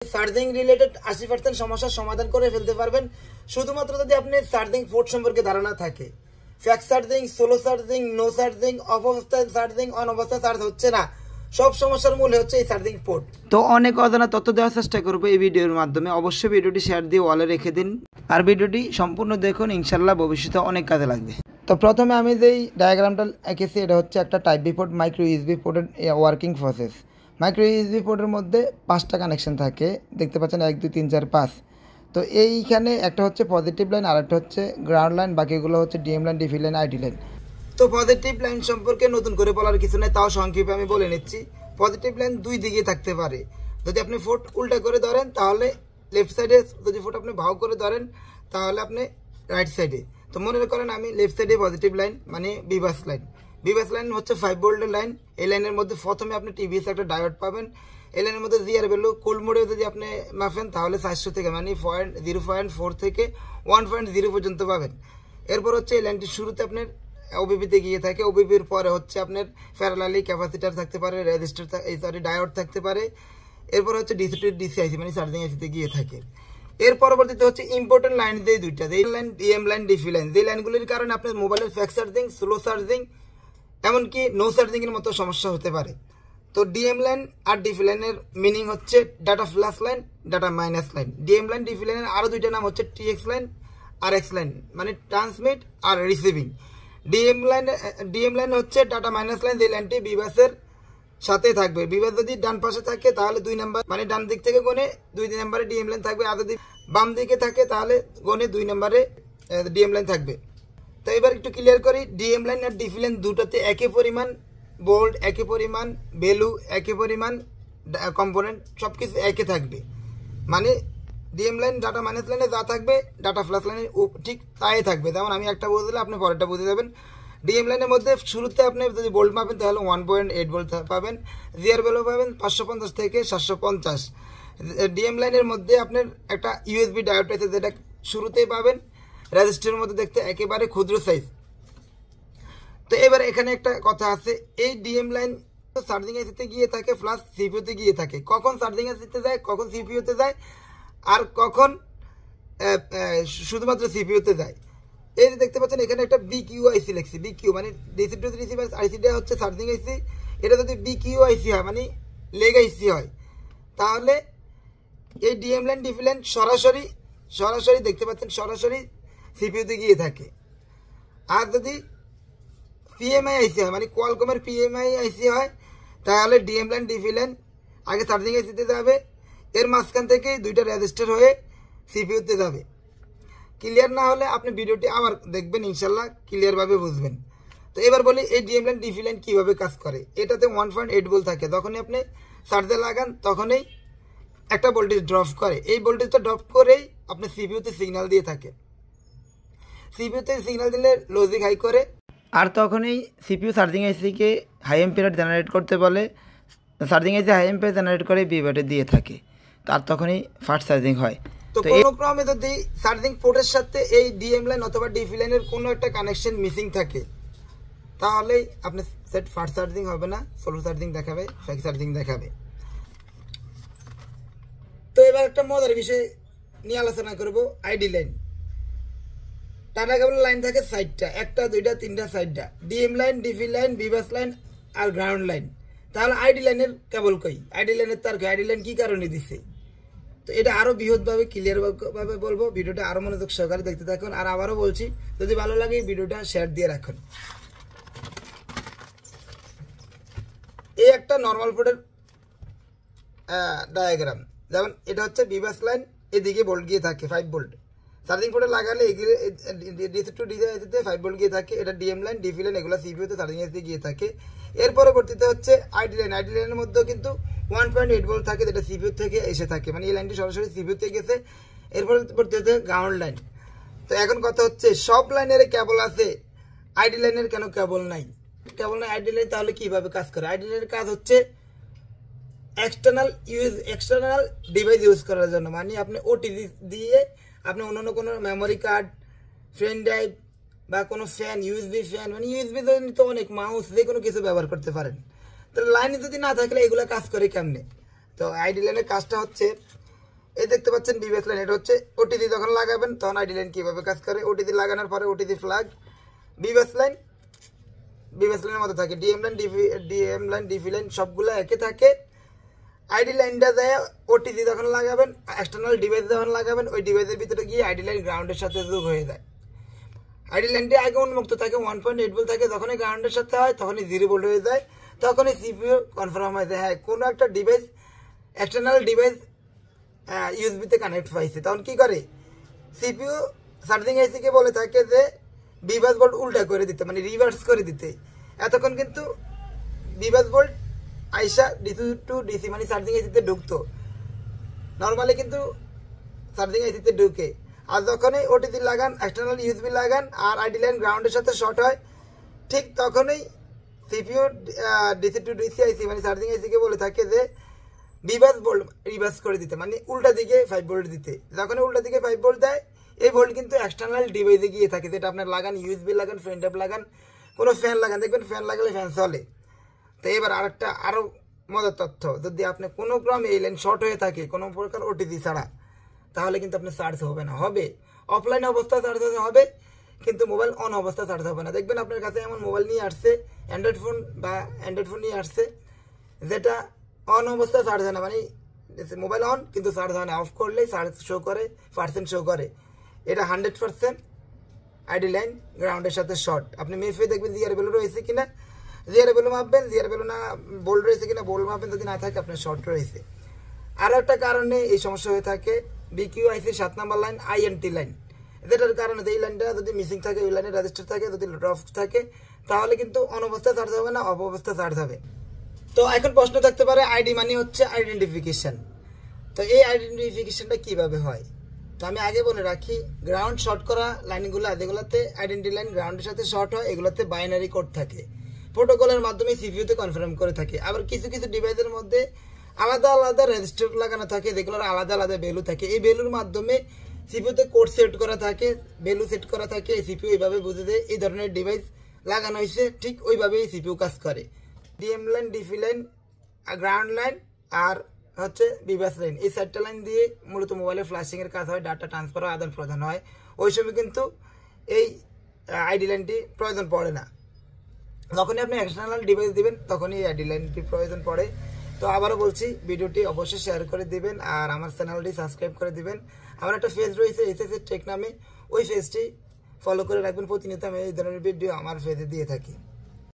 Charging related 80% সমস্যার সমাধান করে ফেলতে পারবেন শুধুমাত্র যদি আপনি চার্জিং পোর্ট সম্পর্কে ধারণা থাকে। ফ্যাক্স charging, slow charging, no charging, off অবস্থায় চার্জিং, অন অবস্থায় চার্জ হচ্ছে না, সব সমস্যার মূল হচ্ছে এই চার্জিং পোর্ট। তো অনেক অজানা তথ্য দেওয়ার চেষ্টা করবো এই ভিডিওর মাধ্যমে। অবশ্যই ভিডিওটি শেয়ার দিয়ে ওয়ালে রেখে দিন আর ভিডিওটি সম্পূর্ণ দেখুন, ইনশাল্লাহ ভবিষ্যতে অনেক কাজে লাগবে। তো প্রথমে আমি যেই ডায়াগ্রামটা এঁকেছি এটা হচ্ছে একটা type B port, micro USB পোর্টের ওয়ার্কিং প্রসেস। মাইক্রো ইউএসবি পোর্টের মধ্যে 5টা কানেকশন থাকে, দেখতে পাচ্ছেন 1 2 3 4 5। তো এইখানে একটা হচ্ছে পজিটিভ লাইন, আর একটা হচ্ছে গ্রাউন্ড লাইন, বাকিগুলো হচ্ছে DM line, DP line, ID line. তো পজিটিভ লাইন সম্পর্কে নতুন করে বলার কিছু নেই, তাও সংক্ষেপে আমি বলে নিচ্ছি। পজিটিভ লাইন দুই দিকে থাকতে পারে। যদি আপনি পোর্ট উল্টা করে ধরেন তাহলে লেফট সাইডে, যদি পোর্ট আপনি ভাও করে ধরেন তাহলে আপনি রাইট সাইডে। তো মনে করেন আমি লেফট সাইডে পজিটিভ লাইন মানে বিবাস লাইন। বিবাস লাইন হচ্ছে 5 ভোল্টের লাইন। এই লাইনের মধ্যে প্রথমে আপনি টিভিএস একটা ডায়োড পাবেন। এই লাইনের মধ্যে জিআর ভ্যালু কুল মোডে যদি আপনি মাপেন তাহলে 400 থেকে মানে 0.4 থেকে 1.0 পর্যন্ত পাবেন। এরপর হচ্ছে এই লাইনটির শুরুতে আপনার ওবিপিতে গিয়ে থাকে, ওবিপির পরে হচ্ছে আপনার প্যারালালি ক্যাপাসিটার থাকতে পারে, রেজিস্টার ডায়োড থাকতে পারে। এরপর হচ্ছে ডিসি মানে চার্জিং আইসিতে গিয়ে থাকে। এর পরবর্তীতে হচ্ছে ইম্পর্টেন্ট লাইন দিয়ে দুইটা, এই line DM line, DP line. যে লাইনগুলির কারণে আপনার মোবাইলের ফ্যাক্স চার্জিং, স্লো চার্জিং, এমনকি নো চার্জিং এর মতো সমস্যা হতে পারে। তো ডিএম লাইন আর ডিফি লাইনের মিনিং হচ্ছে data plus line, data minus line. DM line, Diffie লাইনের আরো দুইটা নাম হচ্ছে টিএক্স লাইন আর এক্স লাইন, মানে ট্রান্সমিট আর রিসিভিং। ডিএম লাইন হচ্ছে ডাটা মাইনাস লাইন, যে লাইনটি বিবাসের সাথে থাকবে। বিবাস যদি ডান পাশে থাকে তাহলে 2 নাম্বার মানে ডান দিক থেকে গনে 2 নম্বরে ডিএম লাইন থাকবে, আর যদি বাম দিকে থাকে তাহলে গনে 2 নম্বরে ডিএম লাইন থাকবে। তো এবার একটু ক্লিয়ার করি, ডিএম লাইন আর ডিফি লাইন দুটাতে একই পরিমাণ বোল্ট, একই পরিমাণ ভ্যালু, একই পরিমাণ কম্পোনেন্ট, সবকিছু একই থাকবে। মানে ডিএম লাইন ডাটা মাইনাস লাইনে যা থাকবে ডাটা প্লাস লাইনে ঠিক তাই থাকবে। যেমন আমি একটা বুঝে দিলে আপনি পরেরটা বুঝে যাবেন। ডিএম লাইনের মধ্যে শুরুতে আপনি যদি ভোল্ট মাপেন তাহলে 1.8 ভোল্ট পাবেন, জিআর ভ্যালু পাবেন 550 থেকে 750। ডিএম লাইনের মধ্যে আপনার একটা ইউএসবি ডায়োড আছে যেটা শুরুতেই পাবেন, রেজিস্টারের মধ্যে দেখতে একেবারে ক্ষুদ্র সাইজ। তো এবার এখানে একটা কথা আছে, এই ডিএম লাইন চার্জিং আইসিতে গিয়ে থাকে প্লাস সিপিইউতে গিয়ে থাকে। কখন চার্জিং আইসিতে যায়, কখন সিপিইউতে যায়, আর কখন শুধুমাত্র সিপিইউতে যায়। এই যে দেখতে পাচ্ছেন এখানে একটা বিকিউ আইসি লিখছি। বিকিউ মানে ডিসি টু রিসিভার আইসিটা হচ্ছে চার্জিং আইসি। এটা যদি বিকিউ আইসি হয় মানে লেগ আইসি হয় তাহলে এই ডিএম লাইন, ডিফি লাইন সরাসরি দেখতে পাচ্ছেন সরাসরি সিপিইউতে গিয়ে থাকে। আর যদি পিএমআই আইসি হয় মানে কোয়ালকমের পিএমআই আইসি হয় তাহলে ডিএম লাইন, ডিফি লাইন আগে চার্জিং আইসিতে যাবে, এর মাঝখান থেকে দুইটা রেজিস্টার হয়ে সিপিইউতে যাবে। ক্লিয়ার না হলে আপনি ভিডিওটি আবার দেখবেন, ইনশাল্লাহ ক্লিয়ারভাবে বুঝবেন। তো এবার বলি এই ডিএম লাইন, ডিফি লাইন কীভাবে কাজ করে। এটাতে 1.8 ভোল্ট থাকে, যখনই আপনি চার্জে লাগান তখনই একটা ভোল্টেজ ড্রপ করে। এই ভোল্টেজটা ড্রপ করেই আপনি সিপিইউতে সিগন্যাল দিয়ে থাকে। সিপিইউতে সিগন্যাল দিলে লজিক হাই করে, আর তখনই সিপিইউ চার্জিং আইসিকে হাই এম্পিয়ার জেনারেট করতে বলে। Charging IC high ampere generate করে বিব্যাটে দিয়ে থাকে, তার তখনই ফাস্ট চার্জিং হয়। তো কোনো ক্রমে যদি চার্জিং পোর্টের সাথে এই ডিএম লাইন অথবা ডিফি লাইনের কোনো একটা কানেকশন মিসিং থাকে তাহলে আপনি সেট ফাস্ট চার্জিং হবে না, স্লো চার্জিং দেখাবে, ফ্যাক্স চার্জিং দেখাবে। তো এবার একটা মজার বিষয় নিয়ে আলোচনা করব, ID line. Data cable line থাকে 4টা, 1টা 2টা 3টা 4টা, DM line, DP line, VBUS line আর গ্রাউন্ড লাইন। তাহলে আইডি লাইনের কেবল কই, আইডি লাইনের তার আইডি লাইন কি কারণে দিছে। তো এটা আরো বৃহৎভাবে ক্লিয়ারভাবে বলবো, ভিডিওটা আরো মনোযোগ সহকারে দেখতে থাকুন। আর আবারও বলছি, যদি ভালো লাগে ভিডিওটা শেয়ার দিয়ে রাখুন। এই একটা নর্মাল পোর্টের ডায়াগ্রাম, যেমন এটা হচ্ছে বিবাস লাইন, এদিকে ভোল্ট গিয়ে থাকে 5 ভোল্ট। চার্জিং পোর্টে লাগালে ডিসি টু ডিসি আইসিতে 5 ভোল্ট গিয়ে থাকে। এটা ডিএম লাইন, ডিফি লাইন এগুলো সিপিইউতে চার্জিং আইসিতে গিয়ে থাকে। এর পরবর্তীতে হচ্ছে আইডি লাইন। আইডি লাইনের মধ্যেও কিন্তু 1.8 ভোল্ট থাকে, যেটা সিপিইউ থেকে এসে থাকে, মানে এই লাইনটি সরাসরি সিপিইউতে গেছে। এরপর পরবর্তীতে গ্রাউন্ড লাইন। তো এখন কথা হচ্ছে সব লাইনের কেবল আছে, আইডি লাইনের কেন কেবল নাই? কেবল নাই আইডি লাইন, তাহলে কিভাবে কাজ করে? আইডি লাইনের কাজ হচ্ছে এক্সটার্নাল ডিভাইস ইউজ করার জন্য, মানে আপনি ওটিজি দিয়ে আপনি অন্যান্য কোনো মেমোরি কার্ড, পেন ড্রাইভ বা কোনো ফ্যান, ইউএসবি ফ্যান, মানে ইউএসবি তো অনেক, মাউস, যে কোনো কিছু ব্যবহার করতে পারেন। তো লাইনে যদি না থাকলে এগুলো কাজ করে কেমনে? তো আইডি লাইনের কাজটা হচ্ছে এই দেখতে পাচ্ছেন বিবিএস লাইন, এটা হচ্ছে ওটিজি যখন লাগাবেন তখন আইডি লাইন কিভাবে কাজ করে। ওটিজি লাগানোর পরে ওটিজি ফ্ল্যাগ, বিবিএস লাইনের মতো থাকে। ডিএম লাইন ডিভি লাইন সবগুলো একে থাকে। আইডি লাইনটা দেয় ওটিজি যখন লাগাবেন, এক্সটার্নাল ডিভাইস যখন লাগাবেন, ওই ডিভাইসের ভিতরে গিয়ে আইডি লাইন গ্রাউন্ডের সাথে যোগ হয়ে যায়। আইডি লাইনটি আগে উন্মুক্ত থাকে, 1.8 ভোল্ট থাকে। যখনই গ্রাউন্ডের সাথে হয় তখনই 0 ভোল্ট হয়ে যায়। তখনই সিপিইউ কনফার্ম হয়ে যায় হ্যাঁ কোনো একটা ডিভাইস, এক্সটার্নাল ডিভাইস ইউএসবিতে কানেক্ট পাইছে। তখন কি করে সিপিইউ চার্জিং আইসিকে বলে থাকে যে বিভাস ভোল্ট উল্টা করে দিতে, মানে রিভার্স করে দিতে। এতক্ষণ কিন্তু বিভাস ভোল্ট আইসা ডিসি টু ডিসি মানে চার্জিং আইসিতে ঢুকতো, নর্মালি কিন্তু চার্জিং আইসিতে ঢুকে। আর যখনই ওটিজি লাগান, এক্সটার্নাল ইউএসবি লাগান আর আইডি লাইন গ্রাউন্ডের সাথে শর্ট হয়, ঠিক তখনই সিপিইউ ডিসি টু ডিসি আইসি মানে চার্জিং আইসিকে বলে থাকে যে বিভাস ভোল্ট রিভার্স করে দিতে, মানে উল্টা দিকে 5 ভোল্ট দিতে। যখনই উল্টা দিকে 5 ভোল্ট দেয়, এই ভোল্ট কিন্তু এক্সটার্নাল ডিভাইসে গিয়ে থাকে, যেটা আপনার লাগান, ইউএসবি লাগান, ফ্যান ট্যাপ লাগান, কোনো ফ্যান লাগান, দেখবেন ফ্যান লাগালে ফ্যান চলে। তো এবার আরও মজার তথ্য, যদি আপনি কোনো ক্রমে এই লাইন শর্ট হয়ে থাকে কোনো প্রকার ওটিজি ছাড়া, তাহলে কিন্তু আপনার চার্জ হবে না। হবে অফলাইন অবস্থা চার্জ হবে, কিন্তু মোবাইল অন অবস্থা চার্জ হবে না। দেখবেন আপনার কাছে এমন মোবাইল নিয়ে আসছে, অ্যান্ড্রয়েড ফোন নিয়ে আসছে, যেটা অন অবস্থা চার্জ হয় না, মানে মোবাইল অন কিন্তু চার্জ হয় না। অফ করলেই চার্জ শো করে, পার্সেন্ট শো করে। এটা 100% আইডি লাইন গ্রাউন্ডের সাথে শর্ট। আপনি মেপে দেখবেন জিআর ভ্যালু রয়েছে কিনা, জিআর ভ্যালু মাপবেন, জিআর ভ্যালু না বোল্ড রয়েছে কিনা বোল্ড মাপবেন, যদি না থাকে আপনার শর্ট রয়েছে। আরও একটা কারণে এই সমস্যা হয়ে থাকে বিকিউআইসির 7 নম্বর লাইন আইএনটি লাইন, যেটার কারণে এই লাইনটা যদি মিসিং থাকে, ওই লাইনে রেজিস্টার থাকে, যদি ড্রপ থাকে, তাহলে কিন্তু অন অবস্থা চার্জ হবে না, অফ অবস্থা চার্জ হবে। তো এখন প্রশ্ন থাকতে পারে আইডি মানে হচ্ছে আইডেন্টিফিকেশন, তো এই আইডেন্টিফিকেশনটা কিভাবে হয়? তো আমি আগে বলে রাখি, গ্রাউন্ড শর্ট করা লাইনগুলো যেগুলোতে আইডেন্টি লাইন গ্রাউন্ডের সাথে শর্ট হয়, এগুলোতে বাইনারি কোড থাকে, প্রোটোকলের মাধ্যমে সিপিইউতে কনফার্ম করে থাকে। আবার কিছু কিছু ডিভাইসের মধ্যে আলাদা আলাদা রেজিস্টার লাগানো থাকে, যেগুলোর আলাদা আলাদা ভ্যালু থাকে। এই ভ্যালুর মাধ্যমে সিপিইউতে কোড সেট করা থাকে, ভ্যালু সেট করা থাকে। সিপিইউ এইভাবে বুঝে যে এই ধরনের ডিভাইস লাগানো হয়েছে, ঠিক ওইভাবেই সিপিইউ কাজ করে। DM line, DP line, ground line আর হচ্ছে বিভাস লাইন, এই 4টা লাইন দিয়ে মূলত মোবাইলের ফ্ল্যাশিং এর কাজ হয়, ডাটা ট্রান্সফার আদান প্রদান হয়। ওই সময় কিন্তু এই আইডি লাইনটি প্রয়োজন পড়ে না। যখনই আপনি এক্সটার্নাল ডিভাইস দিবেন তখনই এই আইডি লাইনটি প্রয়োজন পড়ে। তো আবারও বলছি, ভিডিওটি অবশ্যই শেয়ার করে দিবেন আর আমার চ্যানেলটি সাবস্ক্রাইব করে দিবেন। আমার একটা পেজ রয়েছে এসএসএ টেক নামে, ওই পেজটি ফলো করে রাখবেন। প্রতিনিয়ত আমি এই ধরনের ভিডিও আমার পেজে দিয়ে থাকি।